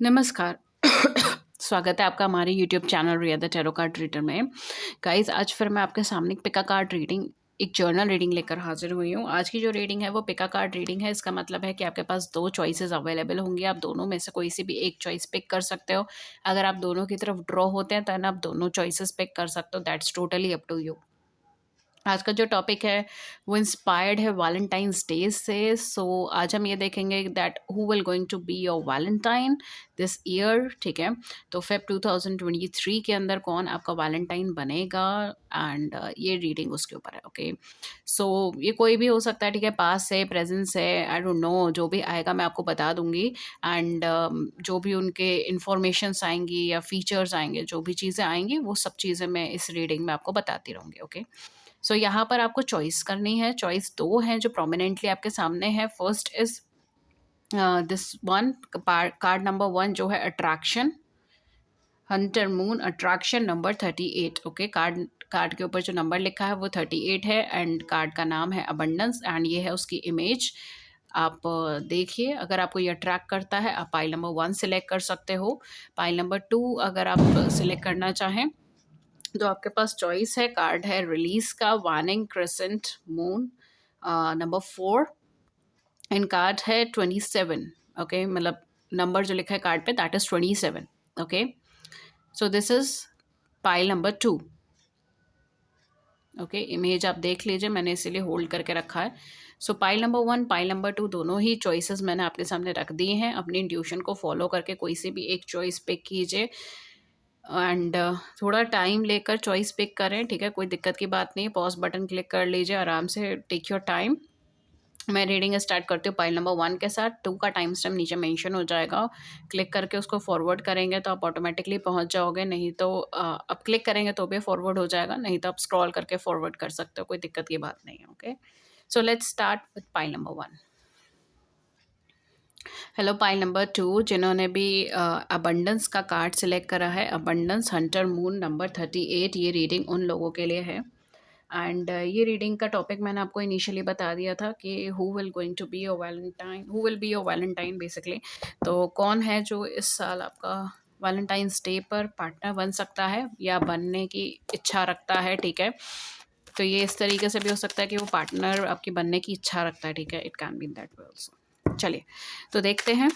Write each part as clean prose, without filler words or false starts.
नमस्कार। स्वागत है आपका हमारे YouTube channel Riya the tarot card reader में। गाइस, आज फिर मैं आपके सामने एक पिका कार्ड रीडिंग, एक जर्नल रीडिंग लेकर हाजिर हुई हूँ। आज की जो रीडिंग है वो पिका कार्ड रीडिंग है। इसका मतलब है कि आपके पास 2 चॉइसेस अवेलेबल होंगी। आप दोनों में से कोई सी भी एक चॉइस पिक कर सकते हो। अगर आप दोनों की तरफ ड्रॉ होते हैं देन आप दोनों चॉइसेस पिक कर सकते हो। That's totally up to you. आज का जो टॉपिक है वो इंस्पायर्ड है वैलेंटाइंस डे से। सो आज हम ये देखेंगे that who will going to be your valentine this year. ठीक है, तो फेब 2023 के अंदर कौन आपका वैलेंटाइन बनेगा, एंड ये रीडिंग उसके ऊपर है। ओके, सो ये कोई भी हो सकता है। ठीक है, पास से, प्रेजेंट से, आई डोंट नो, जो भी आएगा मैं आपको बता दूंगी। एंड जो भी उनके इंफॉर्मेशंस आएंगी या फीचर्स आएंगे, जो भी चीज़ें आएंगी वो सब चीज़ें मैं इस रीडिंग में आपको बताती रहूँगी। ओके, सो यहाँ पर आपको चॉइस करनी है। चॉइस दो हैं जो प्रोमिनेंटली आपके सामने है। First is this one, card number 1 जो है attraction, Hunter moon attraction number 38। Okay, card card के ऊपर जो नंबर लिखा है वो 38 है एंड कार्ड का नाम है अबंडेंस एंड ये है उसकी इमेज। आप देखिए, अगर आपको ये अट्रैक्ट करता है आप पाइल नंबर 1 सिलेक्ट कर सकते हो। पाइल नंबर 2 अगर आप सिलेक्ट करना चाहें तो आपके पास चॉइस है। कार्ड है रिलीज का, warning crescent moon number 4 and card है 27। ओके, मतलब नंबर जो लिखा है कार्ड पे that is 27। Okay, so this is pile number 2। Okay, image आप देख लीजिए, मैंने इसीलिए होल्ड करके रखा है। सो पाइल नंबर 1, पाइल नंबर 2 दोनों ही चॉइसेस मैंने आपके सामने रख दी हैं। अपनी इंट्यूशन को फॉलो करके कोई सी भी एक चॉइस पिक कीजिए एंड थोड़ा टाइम लेकर चॉइस पिक करें। ठीक है, कोई दिक्कत की बात नहीं, पॉज बटन क्लिक कर लीजिए आराम से, टेक योर टाइम। मैं रीडिंग स्टार्ट करती हूँ पाइल नंबर 1 के साथ। 2 का टाइम स्टैम्प नीचे मेंशन हो जाएगा। क्लिक करके उसको फॉरवर्ड करेंगे तो आप ऑटोमेटिकली पहुँच जाओगे, नहीं तो आप क्लिक करेंगे तो भी फॉरवर्ड हो जाएगा, नहीं तो आप स्क्रॉल करके फॉरवर्ड कर सकते हो, कोई दिक्कत की बात नहीं है। Okay, so let's start with pile number 1। Hello pile number 2, जिन्होंने भी अबंडेंस का कार्ड सिलेक्ट करा है, अबंडेंस हंटर मून नंबर 38, ये रीडिंग उन लोगों के लिए है। एंड ये रीडिंग का टॉपिक मैंने आपको इनिशियली बता दिया था कि who will going to be your valentine, who will be your valentine basically. तो कौन है जो इस साल आपका वैलेंटाइंस डे पर पार्टनर बन सकता है या बनने की इच्छा रखता है। ठीक है, तो ये इस तरीके से भी हो सकता है कि वो पार्टनर आपकी बनने की इच्छा रखता है। ठीक है, it can be that way also. चलिए तो देखते हैं।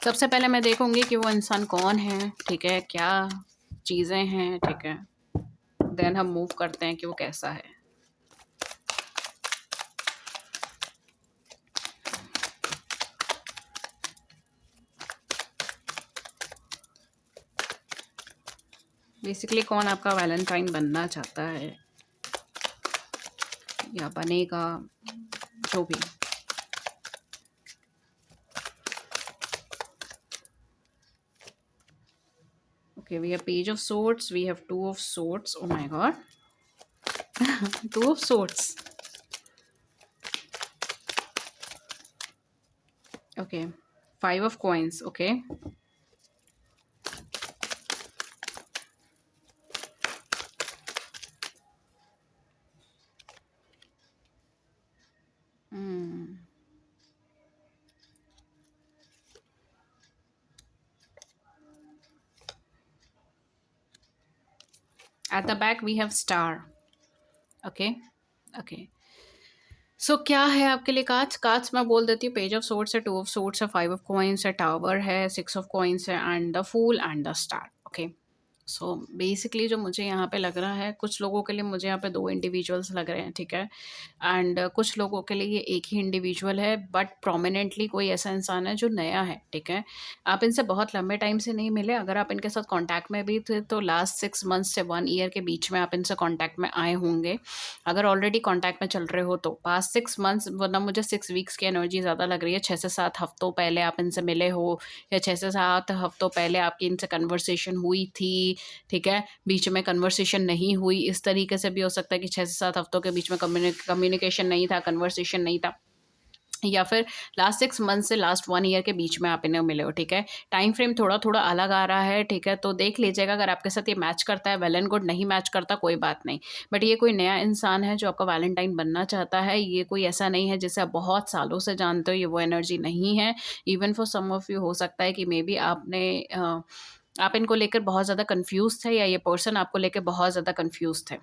सबसे पहले मैं देखूंगी कि वो इंसान कौन है। ठीक है, क्या चीज़ें हैं। ठीक है, देन हम मूव करते हैं कि वो कैसा है। बेसिकली कौन आपका वैलेंटाइन बनना चाहता है या बनेगा, जो भी। Okay, we have page of swords, we have 2 of swords, oh my god, 2 of swords। Okay, 5 of coins। Okay, at the back we have star. Okay, okay, so क्या है आपके लिए कार्ड्स। कार्ड्स मैं बोल देती हूँ, पेज ऑफ सोर्ट्स है, 2 of sorts है, 5 ऑफ कॉइन्स है, टावर है, 6 ऑफ कॉइन्स है and the fool and the star. Okay, so basically जो मुझे यहाँ पे लग रहा है, कुछ लोगों के लिए मुझे यहाँ पे 2 इंडिविजुअल्स लग रहे हैं। ठीक है, एंड कुछ लोगों के लिए ये एक ही इंडिविजुअल है, बट प्रोमिनेंटली कोई ऐसा इंसान है जो नया है। ठीक है, आप इनसे बहुत लंबे टाइम से नहीं मिले। अगर आप इनके साथ कांटेक्ट में भी थे तो लास्ट 6 मंथ्स से 1 ईयर के बीच में आप इनसे कांटेक्ट में आए होंगे। अगर ऑलरेडी कांटेक्ट में चल रहे हो तो पास्ट 6 मंथ्स, वरना मुझे 6 वीक्स की एनर्जी ज़्यादा लग रही है। 6 से 7 हफ्तों पहले आप इनसे मिले हो या 6 से 7 हफ्तों पहले आपकी इनसे कन्वर्सेशन हुई थी। ठीक है, बीच में कन्वर्सेशन नहीं हुई, इस तरीके से भी हो सकता है कि 6 से 7 हफ्तों के बीच में कम्युनिकेशन नहीं था, कन्वर्सेशन नहीं था। या फिर लास्ट 6 मंथ से लास्ट 1 ईयर के बीच में आप इन्हें मिले हो, ठीक है। टाइम फ्रेम थोड़ा-थोड़ा अलग आ रहा है, ठीक है, तो देख लीजिएगा अगर आपके साथ ये मैच करता है वेल एंड गुड, नहीं मैच करता कोई बात नहीं। बट ये कोई नया इंसान है जो आपका वैलेंटाइन बनना चाहता है, ये कोई ऐसा नहीं है जिसे आप बहुत सालों से जानते हो, ये वो एनर्जी नहीं है। Even for some of you हो सकता है कि मेबी आप इनको लेकर बहुत ज़्यादा कन्फ्यूज़ थे या ये पर्सन आपको लेके बहुत ज़्यादा कन्फ्यूज़ थे।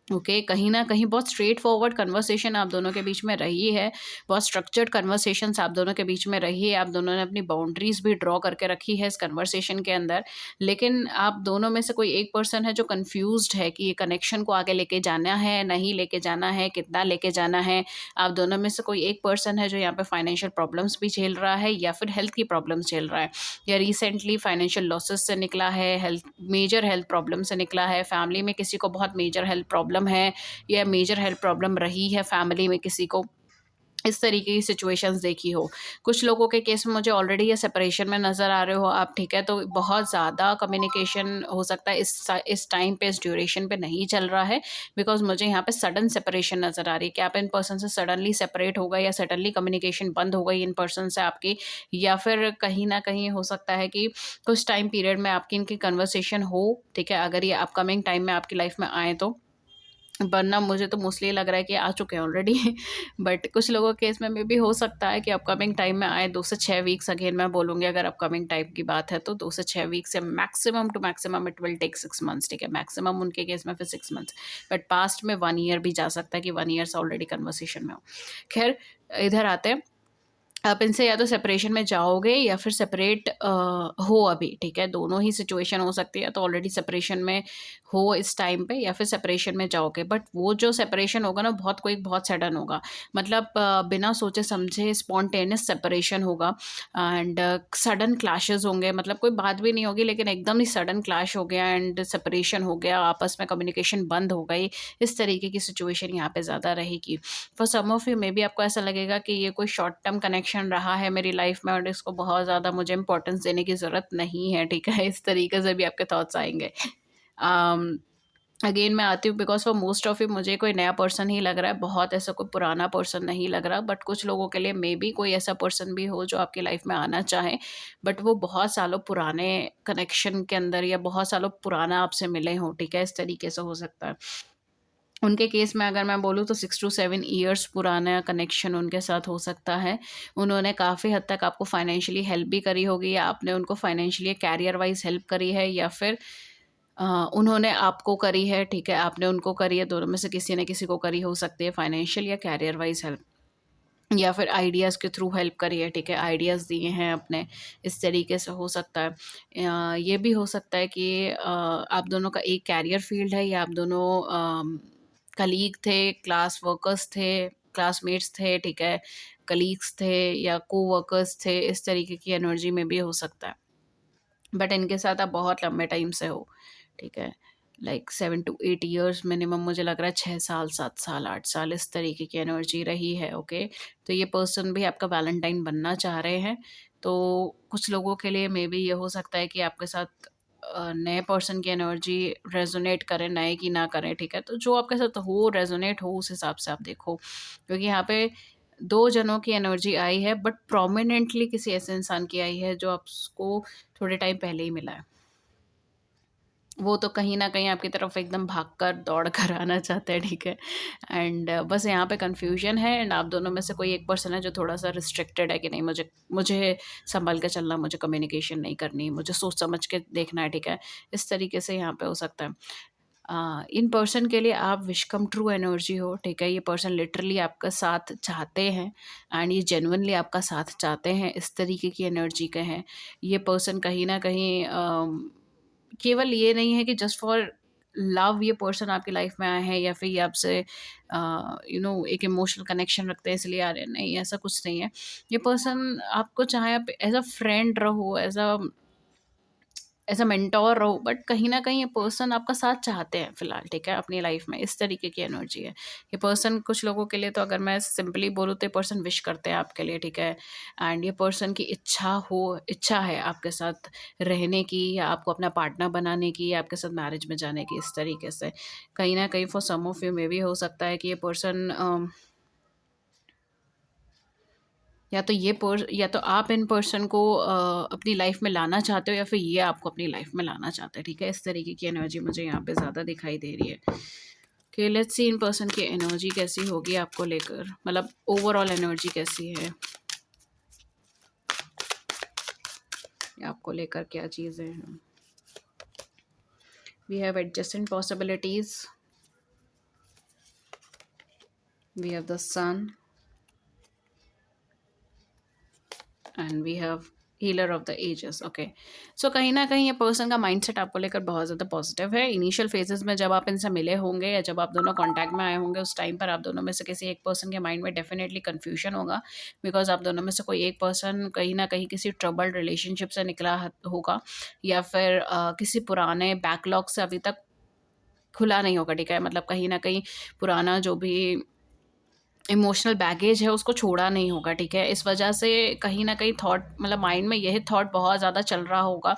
ओके, कहीं न कहीं बहुत स्ट्रेट फॉरवर्ड कन्वर्सेशन आप दोनों के बीच में रही है, बहुत स्ट्रक्चर्ड कन्वर्सेशंस आप दोनों के बीच में रही है, आप दोनों ने अपनी बाउंड्रीज़ भी ड्रॉ करके रखी है इस कन्वर्सेशन के अंदर। लेकिन आप दोनों में से कोई एक पर्सन है जो कन्फ्यूज़्ड है कि ये कनेक्शन को आगे लेके जाना है, नहीं लेके जाना है, कितना लेके जाना है। आप दोनों में से कोई एक पर्सन है जो यहाँ पे फाइनेंशियल प्रॉब्लम्स भी झेल रहा है या फिर हेल्थ की प्रॉब्लम्स झेल रहा है, या रिसेंटली फाइनेंशियल लॉसेस से निकला है, मेजर हेल्थ प्रॉब्लम से निकला है, फैमिली में किसी को बहुत मेजर हेल्थ प्रॉब्लम है या मेजर हेल्थ प्रॉब्लम रही है फैमिली में किसी को, इस तरीके की सिचुएशंस देखी हो। कुछ लोगों के केस में मुझे ऑलरेडी ये सेपरेशन में नज़र आ रहे हो आप, ठीक है, तो बहुत ज़्यादा कम्युनिकेशन हो सकता है इस टाइम पे, इस ड्यूरेशन पे नहीं चल रहा है, बिकॉज़ मुझे यहाँ पे सडन सेपरेशन नज़र आ रही है कि आप इन पर्सन से सडनली सेपरेट हो गए या सडनली कम्युनिकेशन बंद हो गई इन पर्सन से आपकी, या फिर कहीं न कहीं हो सकता है कि कुछ टाइम पीरियड में आपकी इनकी कन्वर्सेशन हो, ठीक है, अगर ये अपकमिंग टाइम में आपकी लाइफ़ में आएँ तो। वरना मुझे तो मोस्टली लग रहा है कि आ चुके हैं ऑलरेडी। बट कुछ लोगों के केस में भी हो सकता है कि अपकमिंग टाइम में आए, 2 से 6 वीक्स, अगेन मैं बोलूँगी अगर अपकमिंग टाइम की बात है तो 2 से 6 वीक्स, या maximum two maximum it will take 6 months, ठीक है, मैक्सिमम उनके केस में फिर 6 मंथ्स। बट पास्ट में 1 ईयर भी जा सकता है कि 1 ईयर से ऑलरेडी कन्वर्सेशन में हो। खैर, इधर आते हैं, आप इनसे या तो सेपरेशन में जाओगे या फिर सेपरेट हो अभी, ठीक है? दोनों ही सिचुएशन हो सकती है, तो ऑलरेडी सेपरेशन में हो इस टाइम पे या फिर सेपरेशन में जाओगे। बट वो जो सेपरेशन होगा ना, बहुत सडन होगा। मतलब बिना सोचे समझे स्पॉन्टेनियस सेपरेशन होगा, एंड सडन क्लैशेज़ होंगे, मतलब कोई बात भी नहीं होगी लेकिन एकदम ही सडन क्लैश हो गया एंड सेपरेशन हो गया, आपस में कम्युनिकेशन बंद हो गई। इस तरीके की सिचुएशन यहाँ पे ज़्यादा रहेगी। For some of you may be आपको ऐसा लगेगा कि ये कोई शॉर्ट टर्म कनेक्शन रहा है मेरी लाइफ में और इसको बहुत ज़्यादा मुझे इंपॉर्टेंस देने की ज़रूरत नहीं है, ठीक है? इस तरीके से भी आपके थॉट्स आएँगे। अगेन मैं आती हूँ, because for most of you मुझे कोई नया पर्सन ही लग रहा है, बहुत ऐसा कोई पुराना पर्सन नहीं लग रहा, बट कुछ लोगों के लिए मे बी कोई ऐसा पर्सन भी हो जो आपकी लाइफ में आना चाहे, बट वो बहुत सालों पुराने कनेक्शन के अंदर या बहुत सालों पुराना आपसे मिले हों, ठीक है? इस तरीके से हो सकता है। उनके केस में अगर मैं बोलूँ तो 6 टू 7 इयर्स पुराना कनेक्शन उनके साथ हो सकता है। उन्होंने काफ़ी हद तक आपको फाइनेंशियली हेल्प भी करी होगी, या आपने उनको फाइनेंशियली कैरियर वाइज़ हेल्प करी है, या फिर अ, उन्होंने आपको करी है, ठीक है, आपने उनको करी है, दोनों में से किसी ने किसी को करी हो सकती है फाइनेंशियल या कैरियर वाइज़ हेल्प, या फिर आइडियाज़ के थ्रू हेल्प करी है, ठीक है, आइडियाज़ दिए हैं अपने, इस तरीके से हो सकता है। ये भी हो सकता है कि आप दोनों का एक कैरियर फील्ड है, या आप दोनों कलीग थे, क्लास वर्कर्स थे, क्लासमेट्स थे, ठीक है, कलीग्स थे या कोवर्कर्स थे, इस तरीके की एनर्जी में भी हो सकता है। बट इनके साथ आप बहुत लंबे टाइम से हो, ठीक है, लाइक 7 टू 8 इयर्स मिनिमम, मुझे लग रहा है 6 साल, 7 साल, 8 साल, इस तरीके की एनर्जी रही है, ओके। तो ये पर्सन भी आपका वैलेंटाइन बनना चाह रहे हैं। तो कुछ लोगों के लिए मे बी ये हो सकता है कि आपके साथ नए पर्सन की एनर्जी रेजोनेट करे, नए की ना करें, ठीक है, तो जो आपके साथ हो, रेजोनेट हो, उस हिसाब से आप देखो, क्योंकि यहाँ पे 2 जनों की एनर्जी आई है, बट प्रोमिनेंटली किसी ऐसे इंसान की आई है जो आपको थोड़े टाइम पहले ही मिला है। वो तो कहीं न कहीं आपकी तरफ एकदम भागकर, दौड़कर आना चाहते हैं, ठीक है? एंड बस यहाँ पे कन्फ्यूज़न है, एंड आप दोनों में से कोई एक पर्सन है जो थोड़ा-सा रिस्ट्रिक्टेड है कि नहीं, मुझे मुझे सँभल के चलना, मुझे कम्युनिकेशन नहीं करनी, मुझे सोच समझ के देखना है, ठीक है? इस तरीके से यहाँ पे हो सकता है। इन पर्सन के लिए आप विश कम ट्रू एनर्जी हो, ठीक है? ये पर्सन लिटरली आपका साथ चाहते हैं एंड ये जेन्युइनली आपका साथ चाहते हैं, इस तरीके की एनर्जी के हैं। ये पर्सन कहीं न कहीं केवल ये नहीं है कि जस्ट फॉर लव ये पर्सन आपकी लाइफ में आए हैं, या फिर ये आपसे एक इमोशनल कनेक्शन रखते हैं इसलिए आ रहे हैं, नहीं, ऐसा कुछ नहीं है। ये पर्सन आपको चाहे आप एज़ अ फ्रेंड रहो, एज़ अ मेंटोर रहो, बट कहीं न कहीं ये पर्सन आपका साथ चाहते हैं फ़िलहाल, ठीक है, अपनी लाइफ़ में, इस तरीके की एनर्जी है। ये पर्सन कुछ लोगों के लिए, तो अगर मैं सिंपली बोलूँ तो ये पर्सन विश करते हैं आपके लिए, ठीक है, एंड ये पर्सन की इच्छा है आपके साथ रहने की, या आपको अपना पार्टनर बनाने की, या आपके साथ मैरिज में जाने की, इस तरीके से। कहीं न कहीं for some of you may be हो सकता है कि ये पर्सन या तो आप इन पर्सन को अपनी लाइफ में लाना चाहते हो, या फिर ये आपको अपनी लाइफ में लाना चाहते हैं, ठीक है। इस तरीके की एनर्जी मुझे यहाँ पे ज़्यादा दिखाई दे रही है। कि लेट्स सी इन पर्सन की एनर्जी कैसी होगी आपको लेकर, मतलब ओवरऑल एनर्जी कैसी है, आपको लेकर क्या चीज़ें हैं। We have adjustment possibilities, we have the sun, and we have healer of the ages. Okay, so कहीं ना कहीं ये पर्सन का माइंडसेट आपको लेकर बहुत ज़्यादा पॉजिटिव है। इनिशियल फेजेस में जब आप इनसे मिले होंगे या जब आप दोनों कांटेक्ट में आए होंगे, उस टाइम पर आप दोनों में से किसी एक पर्सन के माइंड में डेफिनेटली कन्फ्यूजन होगा, बिकॉज आप दोनों में से कोई एक पर्सन कहीं ना कहीं किसी ट्रबल्ड रिलेशनशिप से निकला होगा, या फिर किसी पुराने बैकलॉग से अभी तक खुला नहीं होगा, ठीक है। मतलब कहीं ना कहीं पुराना जो भी इमोशनल बैगेज है उसको छोड़ा नहीं होगा, ठीक है। इस वजह से कहीं न कहीं थॉट, मतलब माइंड में यही थॉट बहुत ज़्यादा चल रहा होगा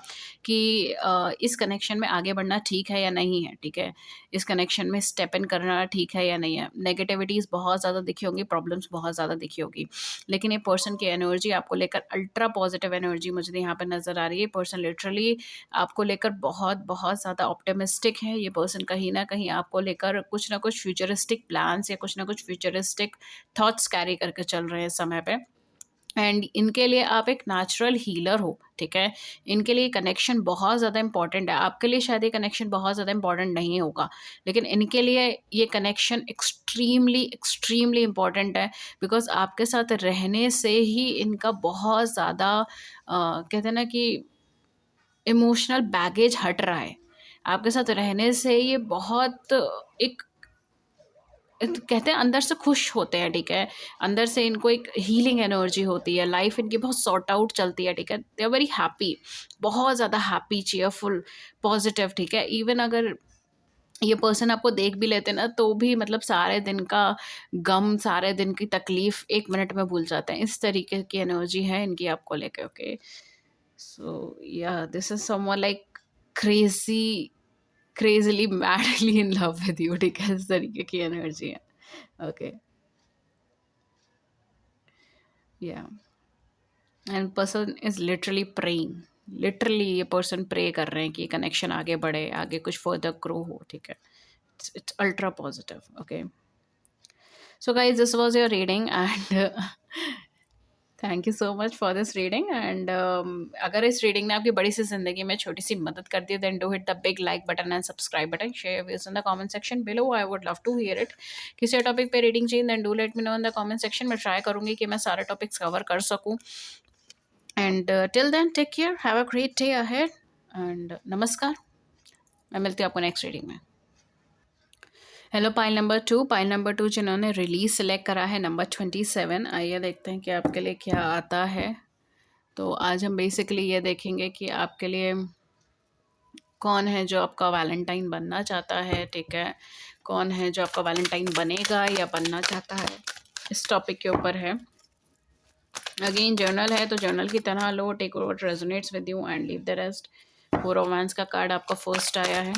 कि इस कनेक्शन में आगे बढ़ना ठीक है या नहीं है, ठीक है। इस कनेक्शन में स्टेप इन करना ठीक है या नहीं है। नेगेटिविटीज़ बहुत ज़्यादा दिखी होंगी, प्रॉब्लम्स बहुत ज़्यादा दिखी होगी, लेकिन ये पर्सन की एनर्जी आपको लेकर अल्ट्रा पॉजिटिव एनर्जी मुझे यहाँ पे नज़र आ रही है। पर्सन लिटरली आपको लेकर बहुत बहुत ज़्यादा ऑप्टिमिस्टिक है। ये पर्सन कहीं न कहीं आपको लेकर कुछ ना कुछ फ्यूचरिस्टिक प्लान्स या कुछ ना कुछ फ्यूचरिस्टिक थॉट्स कैरी करके चल रहे हैं इस समय पे। एंड इनके लिए आप एक नेचुरल हीलर हो, ठीक है। इनके लिए कनेक्शन बहुत ज़्यादा इंपॉर्टेंट है। आपके लिए शायद ये कनेक्शन बहुत ज़्यादा इंपॉर्टेंट नहीं होगा, लेकिन इनके लिए ये कनेक्शन एक्सट्रीमली एक्सट्रीमली इंपॉर्टेंट है, बिकॉज आपके साथ रहने से ही इनका बहुत ज़्यादा कहते हैं ना कि इमोशनल बैगेज हट रहा है। आपके साथ रहने से ये बहुत एक तो कहते हैं अंदर से खुश होते हैं, ठीक है। अंदर से इनको एक हीलिंग एनर्जी होती है, लाइफ इनकी बहुत सॉर्ट आउट चलती है, ठीक है। दे आर वेरी हैप्पी, बहुत ज़्यादा हैप्पी, चीयरफुल, पॉजिटिव, ठीक है। इवन अगर ये पर्सन आपको देख भी लेते ना, तो भी मतलब सारे दिन का गम, सारे दिन की तकलीफ 1 मिनट में भूल जाते हैं। इस तरीके की एनर्जी है इनकी आपको लेके। ओके, सो या this is someone like crazy, crazily madly in love with you, ठीक है। इस तरीके की एनर्जी है। ओके, या and person is literally praying, literally ये पर्सन प्रे कर रहे हैं कि कनेक्शन आगे बढ़े, आगे कुछ फर्दर ग्रो हो, ठीक है। It's ultra positive. Okay, so guys this was your reading and thank you so much for this reading. And अगर इस रीडिंग ने आपकी बड़ी सी ज़िंदगी में छोटी सी मदद कर दी, then do hit the big like button and subscribe button, share views in the comment section below, I would love to hear it. किसी टॉपिक पे रीडिंग चाहिए, then do let me know in the comment section. मैं try करूँगी कि मैं सारे topics cover कर सकूँ। And till then take care, have a great day ahead, and नमस्कार। मैं मिलती हूँ आपको नेक्स्ट रीडिंग में। हेलो पाइल नंबर 2 जिन्होंने रिलीज सेलेक्ट करा है नंबर 27। आइए देखते हैं कि आपके लिए क्या आता है। तो आज हम बेसिकली ये देखेंगे कि आपके लिए कौन है जो आपका वैलेंटाइन बनना चाहता है, ठीक है। कौन है जो आपका वैलेंटाइन बनेगा या बनना चाहता है, इस टॉपिक के ऊपर है। अगेन जर्नल है, तो जर्नल की तरह लो, take what resonates with you and leave the rest. Four of wands का कार्ड आपका फर्स्ट आया है।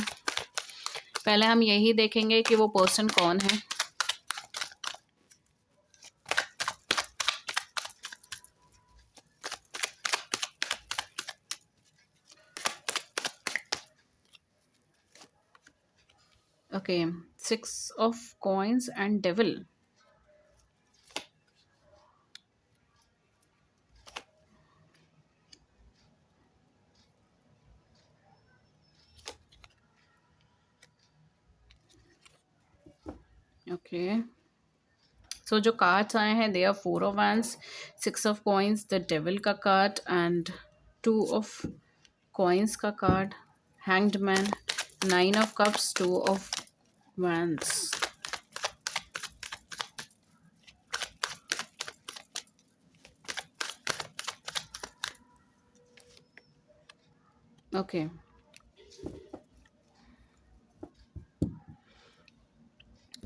पहले हम यही देखेंगे कि वो पर्सन कौन है। Okay, 6 of coins and devil. Okay, so जो कार्ड्स आए हैं they are 4 of wands, 6 of coins, the devil का कार्ड एंड 2 ऑफ कॉइंस का card, hanged man, 9 of cups, 2 of wands. Okay,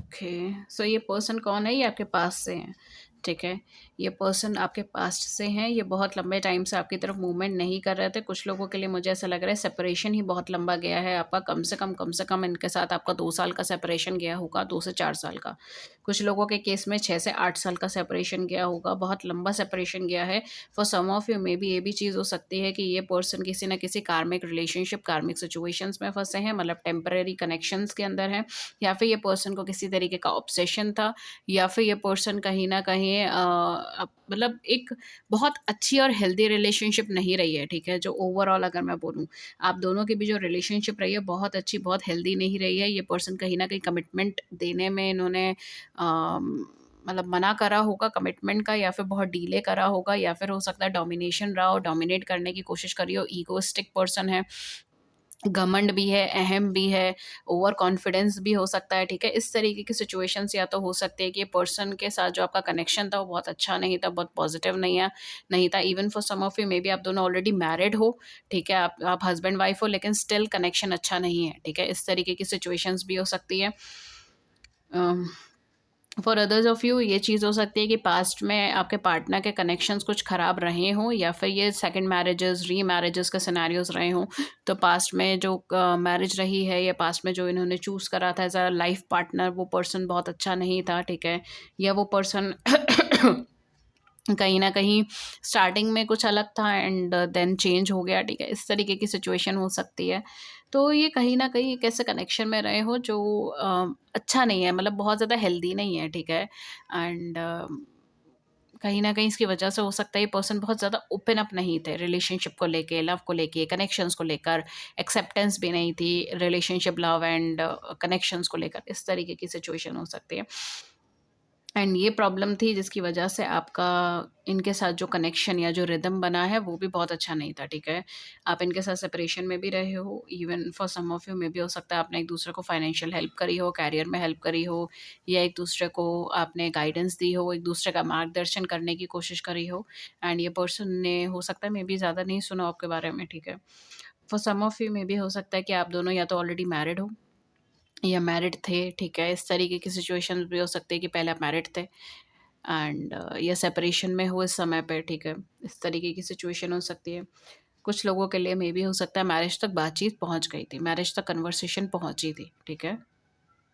okay, so ये person कौन है, ये आपके पास से है, ठीक है। ये पर्सन आपके पास्ट से हैं। ये बहुत लंबे टाइम से आपकी तरफ मूवमेंट नहीं कर रहे थे। कुछ लोगों के लिए मुझे ऐसा लग रहा है सेपरेशन ही बहुत लंबा गया है आपका। कम से कम इनके साथ आपका 2 साल का सेपरेशन गया होगा, 2 से 4 साल का, कुछ लोगों के केस में 6 से 8 साल का सेपरेशन गया होगा, बहुत लंबा सेपरेशन गया है। For some of you may be ये भी चीज़ हो सकती है कि ये पर्सन किसी न किसी कार्मिक रिलेशनशिप, कार्मिक सिचुएशंस में फँसे हैं, मतलब टेम्परेरी कनेक्शंस के अंदर हैं, या फिर ये पर्सन को किसी तरीके का ऑब्सेशन था, या फिर ये पर्सन कहीं न कहीं मतलब एक बहुत अच्छी और हेल्दी रिलेशनशिप नहीं रही है, ठीक है? जो ओवरऑल अगर मैं बोलूँ, आप दोनों की भी जो रिलेशनशिप रही है बहुत अच्छी, बहुत हेल्दी नहीं रही है। ये पर्सन कहीं न कहीं कमिटमेंट देने में इन्होंने मतलब मना करा होगा कमिटमेंट का, या फिर बहुत डिले करा होगा, या फिर हो सकता है डोमिनेशन रहा हो, डोमिनेट करने की कोशिश करी हो, ईगोइस्टिक पर्सन है, घमंड भी है, अहम भी है, ओवर कॉन्फिडेंस भी हो सकता है, ठीक है? इस तरीके की सिचुएशंस या तो हो सकती है कि ये पर्सन के साथ जो आपका कनेक्शन था वो बहुत अच्छा नहीं था, बहुत पॉजिटिव नहीं था। Even for some of you may be आप दोनों ऑलरेडी मैरिड हो, ठीक है? आप हस्बैंड वाइफ हो, लेकिन स्टिल कनेक्शन अच्छा नहीं है, ठीक है? इस तरीके की सिचुएशंस भी हो सकती है। फॉर अदर्स ऑफ यू ये चीज़ हो सकती है कि पास्ट में आपके पार्टनर के कनेक्शंस कुछ ख़राब रहे हों, या फिर ये सेकंड मैरिजेस, री-मैरिजेस के सिनेरियोज़ रहे हों। तो पास्ट में जो मैरिज रही है, या पास्ट में जो इन्होंने चूज़ करा था एज़ अ लाइफ पार्टनर, वो पर्सन बहुत अच्छा नहीं था, ठीक है? या वो पर्सन कहीं न कहीं स्टार्टिंग में कुछ अलग था एंड देन चेंज हो गया, ठीक है? इस तरीके की सिचुएशन हो सकती है। तो ये कहीं न कहीं एक ऐसे कनेक्शन में रहे हो जो अच्छा नहीं है, मतलब बहुत ज़्यादा हेल्दी नहीं है, ठीक है? एंड कहीं न कहीं इसकी वजह से हो सकता है ये पर्सन बहुत ज़्यादा ओपन अप नहीं थे रिलेशनशिप को लेके, लव को लेके, कनेक्शंस को लेकर, एक्सेप्टेंस भी नहीं थी रिलेशनशिप, लव एंड कनेक्शंस को लेकर। इस तरीके की सिचुएशन हो सकती है। एंड ये प्रॉब्लम थी जिसकी वजह से आपका इनके साथ जो कनेक्शन या जो रिदम बना है वो भी बहुत अच्छा नहीं था, ठीक है? आप इनके साथ सेपरेशन में भी रहे हो, even for some of you में भी हो सकता है आपने एक दूसरे को फाइनेंशियल हेल्प करी हो, करियर में हेल्प करी हो, या एक दूसरे को आपने गाइडेंस दी हो, एक दूसरे का मार्गदर्शन करने की कोशिश करी हो, एंड ये पर्सन ने हो सकता है मे बी ज़्यादा नहीं सुना हो आपके बारे में, ठीक है? फॉर सम ऑफ यू में भी हो सकता है कि आप दोनों या तो ऑलरेडी मैरिड हो या मैरिड थे, ठीक है? इस तरीके की सिचुएशंस भी हो सकती है कि पहले आप मैरिड थे एंड या सेपरेशन में हो इस समय पे, ठीक है? इस तरीके की सिचुएशन हो सकती है। कुछ लोगों के लिए मे बी हो सकता है मैरिज तक बातचीत पहुँच गई थी, मैरिज तक कन्वर्सेशन पहुँची थी, ठीक है?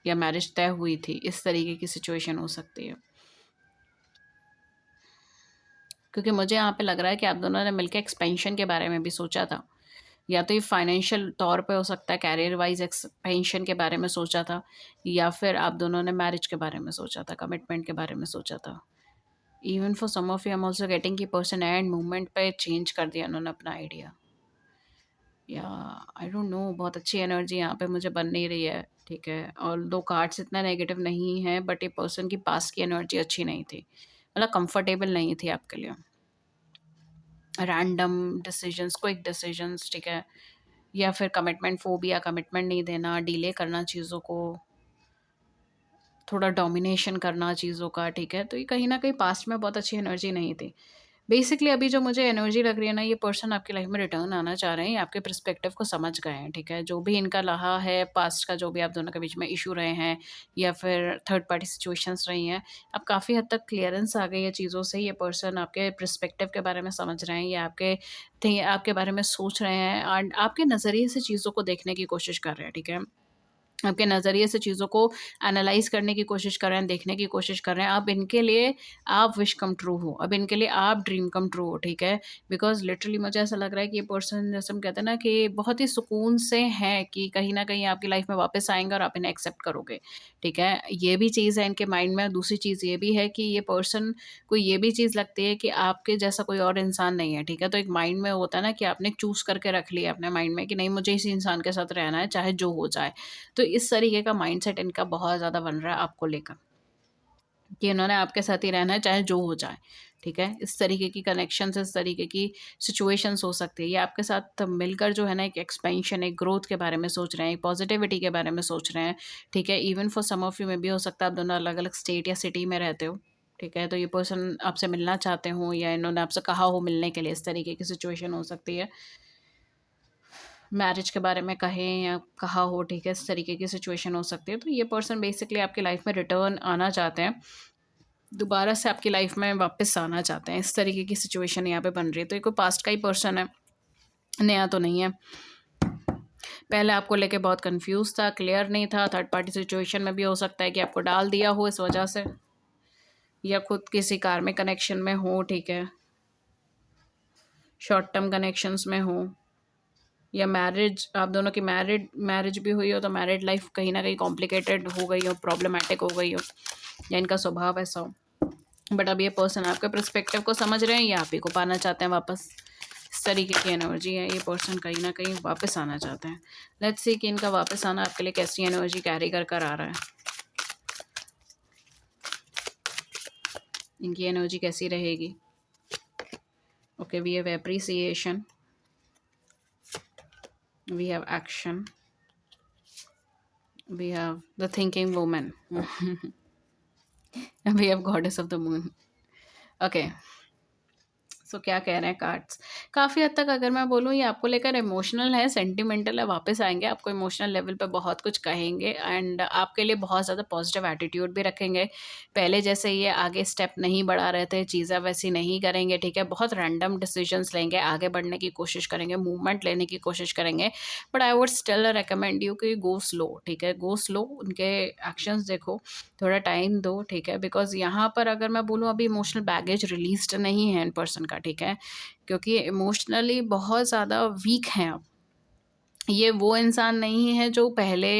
या मैरिज तय हुई थी, इस तरीके की सिचुएशन हो सकती है। क्योंकि मुझे यहाँ पे लग रहा है कि आप दोनों ने मिलके एक्सपेंशन के बारे में भी सोचा था। या तो ये फाइनेंशियल तौर पे हो सकता है, करियर वाइज़ एक्सपेंशन के बारे में सोचा था, या फिर आप दोनों ने मैरिज के बारे में सोचा था, कमिटमेंट के बारे में सोचा था। Even for some of you I am also getting कि पर्सन एंड मूवमेंट पे चेंज कर दिया उन्होंने अपना आइडिया, या आई डोंट नो, बहुत अच्छी एनर्जी यहाँ पे मुझे बन नहीं रही है, ठीक है? और 2 कार्ड्स इतना नेगेटिव नहीं है, बट ये पर्सन की पास्ट की एनर्जी अच्छी नहीं थी, मतलब कंफर्टेबल नहीं थी आपके लिए। रैंडम डिसीजंस, क्विक डिसीजंस, ठीक है? या फिर कमिटमेंट फोबिया, कमिटमेंट नहीं देना, डिले करना चीज़ों को, थोड़ा डोमिनेशन करना चीज़ों का, ठीक है? तो ये कहीं न कहीं पास्ट में बहुत अच्छी एनर्जी नहीं थी। बेसिकली अभी जो मुझे एनर्जी लग रही है ना, ये पर्सन आपकी लाइफ़ में रिटर्न आना चाह रहे हैं, ये आपके पर्सपेक्टिव को समझ गए हैं, ठीक है? जो भी इनका रहा है पास्ट का, जो भी आप दोनों के बीच में इश्यू रहे हैं, या फिर थर्ड पार्टी सिचुएशंस रही हैं, अब काफ़ी हद तक क्लियरेंस आ गई है चीज़ों से। ये पर्सन आपके पर्सपेक्टिव के बारे में समझ रहे हैं, या आपके बारे में सोच रहे हैं, एंड आपके नज़रिए से चीज़ों को देखने की कोशिश कर रहे हैं, ठीक है? आपके नज़रिए से चीज़ों को एनालाइज़ करने की कोशिश कर रहे हैं, देखने की कोशिश कर रहे हैं। अब इनके लिए आप विश कम ट्रू हो, अब इनके लिए आप ड्रीम कम ट्रू हो, ठीक है? बिकॉज़ लिटरली मुझे ऐसा लग रहा है कि ये पर्सन, जैसे हम कहते हैं ना, कि बहुत ही सुकून से हैं कि कहीं न कहीं आपकी लाइफ़ में वापस आएँगे और आप इन्हें एक्सेप्ट करोगे, ठीक है? ये भी चीज़ है इनके माइंड में। दूसरी चीज़ ये भी है कि ये पर्सन को ये भी चीज़ लगती है कि आपके जैसा कोई और इंसान नहीं है, ठीक है? तो एक माइंड में होता है ना कि आपने चूज़ करके रख लिया अपने माइंड में कि नहीं, मुझे इस इंसान के साथ रहना है, चाहे जो हो जाए। तो इस तरीके का माइंडसेट इनका बहुत ज़्यादा बन रहा है आपको लेकर, कि इन्होंने आपके साथ ही रहना है चाहे जो हो जाए, ठीक है? इस तरीके की कनेक्शंस, इस तरीके की सिचुएशंस हो सकती है। ये आपके साथ मिलकर जो है ना, एक एक्सपेंशन, एक ग्रोथ के बारे में सोच रहे हैं, एक पॉजिटिविटी के बारे में सोच रहे हैं, ठीक है? Even for some of you में भी हो सकता है आप दोनों अलग-अलग स्टेट या सिटी में रहते हो, ठीक है? तो ये पर्सन आपसे मिलना चाहते हों, या इन्होंने आपसे कहा हो मिलने के लिए, इस तरीके की सिचुएशन हो सकती है। मैरिज के बारे में कहें या कहा हो, ठीक है? इस तरीके की सिचुएशन हो सकती है। तो ये पर्सन बेसिकली आपकी लाइफ में रिटर्न आना चाहते हैं, दोबारा से आपकी लाइफ में वापस आना चाहते हैं। इस तरीके की सिचुएशन यहाँ पे बन रही है। तो ये कोई पास्ट का ही पर्सन है, नया तो नहीं है। पहले आपको लेके बहुत कंफ्यूज था, क्लियर नहीं था, थर्ड पार्टी सिचुएशन में भी हो सकता है कि आपको डाल दिया हो इस वजह से, या खुद किसी कार्मिक कनेक्शन में हो, ठीक है, शॉर्ट टर्म कनेक्शंस में हो, या मैरिज, आप दोनों की मैरिज भी हुई हो तो मैरिड लाइफ कहीं ना कहीं कॉम्प्लिकेटेड हो गई हो, प्रॉब्लमेटिक हो गई हो, या इनका स्वभाव ऐसा हो। बट अब ये पर्सन आपके पर्सपेक्टिव को समझ रहे हैं या आप ही को पाना चाहते हैं वापस। इस तरीके की एनर्जी है, ये पर्सन कहीं ना कहीं वापस आना चाहते हैं। लेट्स सी कि इनका वापस आना आपके लिए कैसी एनर्जी कैरी कर कर आ रहा है, इनकी एनर्जी कैसी रहेगी। Okay, we have appreciation, we have action, we have the thinking woman, we have goddess of the moon. Okay, so क्या कह रहे हैं कार्ड्स। काफ़ी हद तक अगर मैं बोलूँ ये आपको लेकर इमोशनल है, सेंटिमेंटल है, वापस आएंगे आपको इमोशनल लेवल पे बहुत कुछ कहेंगे एंड आपके लिए बहुत ज़्यादा पॉजिटिव एटीट्यूड भी रखेंगे। पहले जैसे ये आगे स्टेप नहीं बढ़ा रहे थे, चीज़ें वैसी नहीं करेंगे, ठीक है, बहुत रैंडम डिसीजंस लेंगे, आगे बढ़ने की कोशिश करेंगे, मूवमेंट लेने की कोशिश करेंगे। But I would still recommend you कि गो स्लो, ठीक है, गो स्लो, उनके एक्शंस देखो, थोड़ा टाइम दो, ठीक है, बिकॉज़ यहाँ पर अगर मैं बोलूँ अभी इमोशनल बैगेज रिलीज़्ड नहीं है इन पर्सन का, ठीक है, क्योंकि इमोशनली बहुत ज़्यादा वीक हैं अब। ये वो इंसान नहीं है जो पहले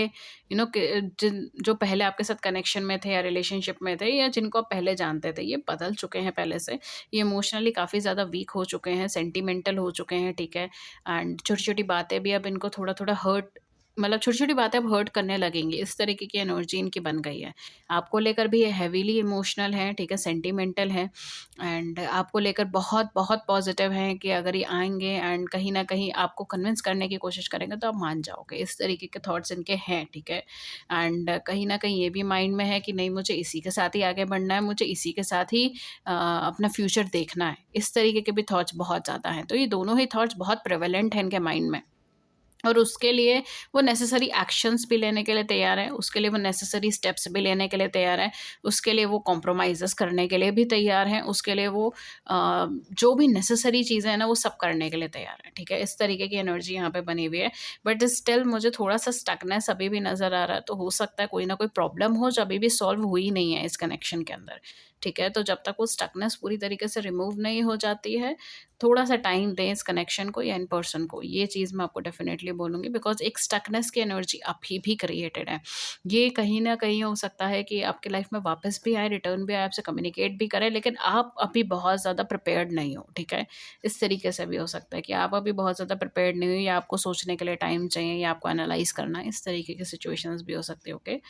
जिन जो पहले आपके साथ कनेक्शन में थे या रिलेशनशिप में थे या जिनको आप पहले जानते थे, ये बदल चुके हैं पहले से। ये इमोशनली काफ़ी ज़्यादा वीक हो चुके हैं, सेंटिमेंटल हो चुके हैं, ठीक है, एंड छोटी-छोटी बातें भी अब इनको थोड़ा-थोड़ा हर्ट, मतलब छोटी-छोटी बातें अब हर्ट करने लगेंगी, इस तरीके की एनर्जी इनकी बन गई है। आपको लेकर भी ये हेवीली इमोशनल है, ठीक है, सेंटिमेंटल है एंड आपको लेकर बहुत-बहुत पॉज़िटिव हैं कि अगर ये आएँगे एंड कहीं न कहीं आपको कन्विंस करने की कोशिश करेंगे तो आप मान जाओगे। इस तरीके के थॉट्स इनके हैं, ठीक है? एंड कहीं न कहीं ये भी माइंड में है कि नहीं, मुझे इसी के साथ ही आगे बढ़ना है, मुझे इसी के साथ ही अपना फ्यूचर देखना है। इस तरीके के भी थॉट्स बहुत ज़्यादा हैं। तो ये दोनों ही थॉट्स बहुत प्रेवलेंट हैं इनके माइंड में। और उसके लिए वो नेसेसरी एक्शंस भी लेने के लिए तैयार है, उसके लिए वो नेसेसरी स्टेप्स भी लेने के लिए तैयार है, उसके लिए वो कॉम्प्रोमाइज़ेज़ करने के लिए भी तैयार हैं, उसके लिए वो जो भी नेसेसरी चीज़ें हैं ना, वो सब करने के लिए तैयार है, ठीक है? इस तरीके की एनर्जी यहाँ पे बनी हुई है। बट स्टिल मुझे थोड़ा-सा स्टकनेस अभी भी नज़र आ रहा है, तो हो सकता है कोई ना कोई प्रॉब्लम हो जो अभी भी सॉल्व हुई नहीं है इस कनेक्शन के अंदर, ठीक है? तो जब तक वो स्टकनेस पूरी तरीके से रिमूव नहीं हो जाती है, थोड़ा-सा टाइम दें इस कनेक्शन को या इन पर्सन को, ये चीज़ मैं आपको डेफ़िनेटली बोलूँगी बिकॉज़ एक स्टकनेस की एनर्जी अभी भी क्रिएटेड है। ये कहीं न कहीं हो सकता है कि आपकी लाइफ़ में वापस भी आए, रिटर्न भी आए, आपसे कम्युनिकेट भी करे, लेकिन आप अभी बहुत ज़्यादा प्रिपेयर्ड नहीं हो, ठीक है? इस तरीके से भी हो सकता है कि आप अभी बहुत ज़्यादा प्रिपेयर्ड नहीं हो या आपको सोचने के लिए टाइम चाहिए या आपको एनालाइज़ करना है, इस तरीके की सिचुएशंस भी हो सकती है, ओके?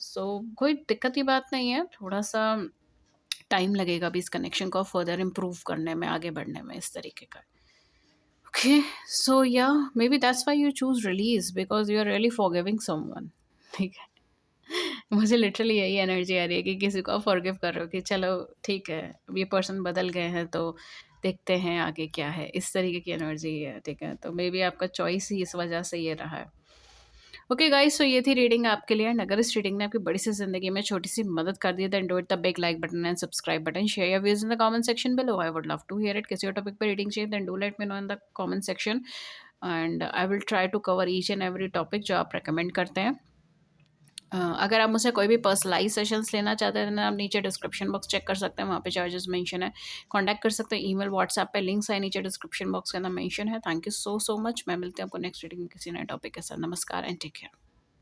सो कोई दिक्कत की बात नहीं है, थोड़ा-सा टाइम लगेगा अभी इस कनेक्शन को फर्दर इम्प्रूव करने में, आगे बढ़ने में, इस तरीके का। Okay, so yeah, maybe that's why you choose release because you are really forgiving someone. ठीक है, मुझे लिटरली यही एनर्जी आ रही है कि किसी को आप फॉरगिव कर रहे हो कि चलो ठीक है, अब ये पर्सन बदल गए हैं तो देखते हैं आगे क्या है, इस तरीके की एनर्जी है, ठीक है, तो मे बी आपका चॉइस ही इस वजह से ये रहा है। ओके गाइस, सो ये थी रीडिंग आपके लिए एंड अगर इस रीडिंग ने आपकी बड़ी सी जिंदगी में छोटी सी मदद कर दी then do it the big like button and subscribe button, share your views in the comment section below, I would love to hear it. किसी और टॉपिक पे रीडिंग चाहिए then do let me know in the comment section and I will try to cover each and every topic जो आप recommend करते हैं। अगर आप मुझसे कोई भी पर्सनलाइज सेशंस लेना चाहते हैं तो आप नीचे डिस्क्रिप्शन बॉक्स चेक कर सकते हैं, वहाँ पे चार्जेस मेंशन है, कांटेक्ट कर सकते हैं, ईमेल व्हाट्सएप पे लिंक्स है नीचे डिस्क्रिप्शन बॉक्स के अंदर मेंशन है। Thank you so much. मैं मिलती हूँ आपको नेक्स्ट रीडिंग में किसी नए टॉपिक के साथ। नमस्कार एंड टेक केयर।